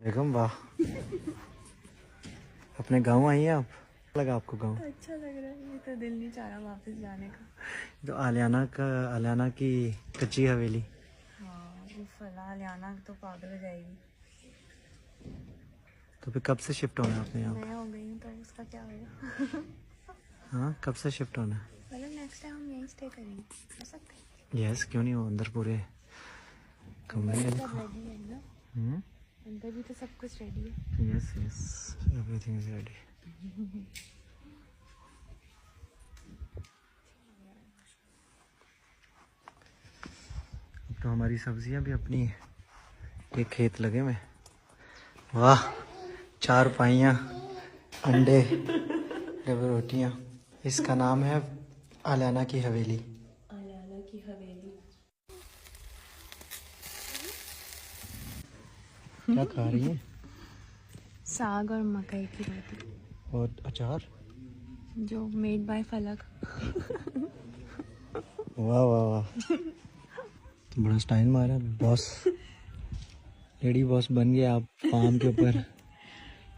बेगम वाह, अपने गांव आई हैं आप? लगा आपको गांव? अच्छा लग रहा है, ये तो दिल नहीं चाह रहा वापस जाने का। तो आलियाना की कच्ची हवेली। हाँ वो फला लियाना तो पागल हो जाएगी। तो फिर कब से शिफ्ट होना है आपने यहाँ पे? मैं हो गई हूँ तो उसका क्या होगा। हाँ, कब से शिफ्ट होना है? मतलब नेक्स्ट टाइम हम यहीं स्टे करेंगे, हो सकता है। यस, क्यों नहीं हो, अंदर पूरे कमरे में सब देखो। रेडी है ना, अंदर भी तो सब कुछ रेडी है। Yes yes, everything is ready. अब तो हमारी सब्जियां भी अपनी, एक खेत लगे में। वाह, 4 पाइयाँ, अंडे, डबल रोटियाँ। इसका नाम है आलियाना की हवेली। आलियाना की हवेली। क्या खा रही है? साग और मकई की रोटी, और अचार जो मेड बाय फलक। वाह वाह वाह, तो बड़ा स्टाइल मारा बॉस, लेडी बॉस बन गए आप फार्म के ऊपर।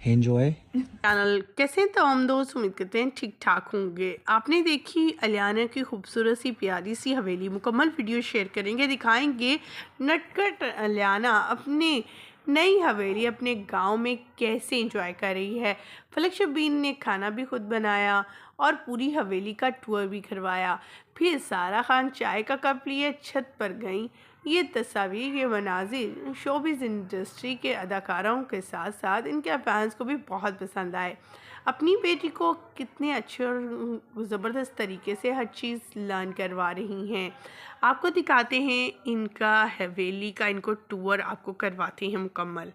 एंजॉय। चैनल कैसे हैं तमाम दोस्त, उम्मीद करते हैं ठीक ठाक होंगे। आपने देखी आलियाना की खूबसूरत सी प्यारी सी हवेली, मुकम्मल वीडियो शेयर करेंगे, दिखाएंगे नटखट आलियाना अपने नई हवेली अपने गांव में कैसे एंजॉय कर रही है। फलक शबीन ने खाना भी खुद बनाया और पूरी हवेली का टूर भी करवाया। फिर सारा खान चाय का कप लिए छत पर गईं। ये तस्वीर, ये मनाजिर शोबिज़ इंडस्ट्री के अदाकारों के साथ साथ इनके फैंस को भी बहुत पसंद आए। अपनी बेटी को कितने अच्छे और ज़बरदस्त तरीके से हर चीज़ लर्न करवा रही हैं। आपको दिखाते हैं इनका हवेली का, इनको टूर आपको करवाते हैं मुकम्मल।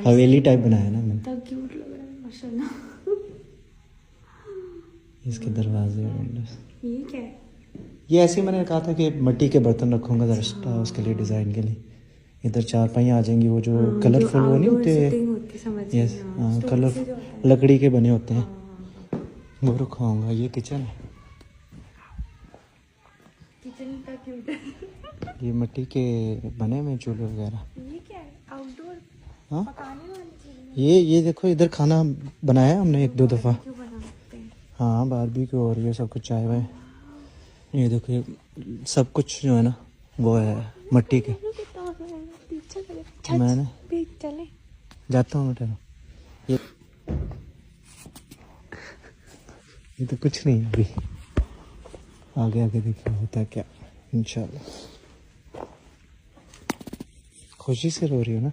हवेली टाइप बनाया ना मैंने। कितना क्यूट लग रहा है माशाल्लाह। इसके दरवाजे विंडोज, ये क्या है? ये ऐसे ही मैंने कहा था कि मिट्टी के बर्तन रखूंगा जरा उसके लिए, डिज़ाइन के लिए। इधर 4 पाइयाँ आ जाएंगी, वो जो कलरफुल वो नहीं होते। यस हाँ, कलर लकड़ी के बने होते हैं, वो रखवाऊंगा। ये किचन है, किचन का क्यूट है। ये मिट्टी के बने में चूल्हे वगैरह। ये क्या है? आउटडोर हाँ, पकाने वाली चीज़ ये देखो, इधर खाना बनाया हमने 1-2 दफ़ा। क्यों बनाते हैं? हाँ, बारबेक्यू और ये सब कुछ, चाय वाय। ये देखो, ये सब कुछ जो है ना वो है मिट्टी के। मैंने चले जाता हूँ बेटा। ये तो कुछ नहीं है अभी, आगे आगे देखिए होता है क्या इंशाल्लाह। खुशी से रो रही हो ना?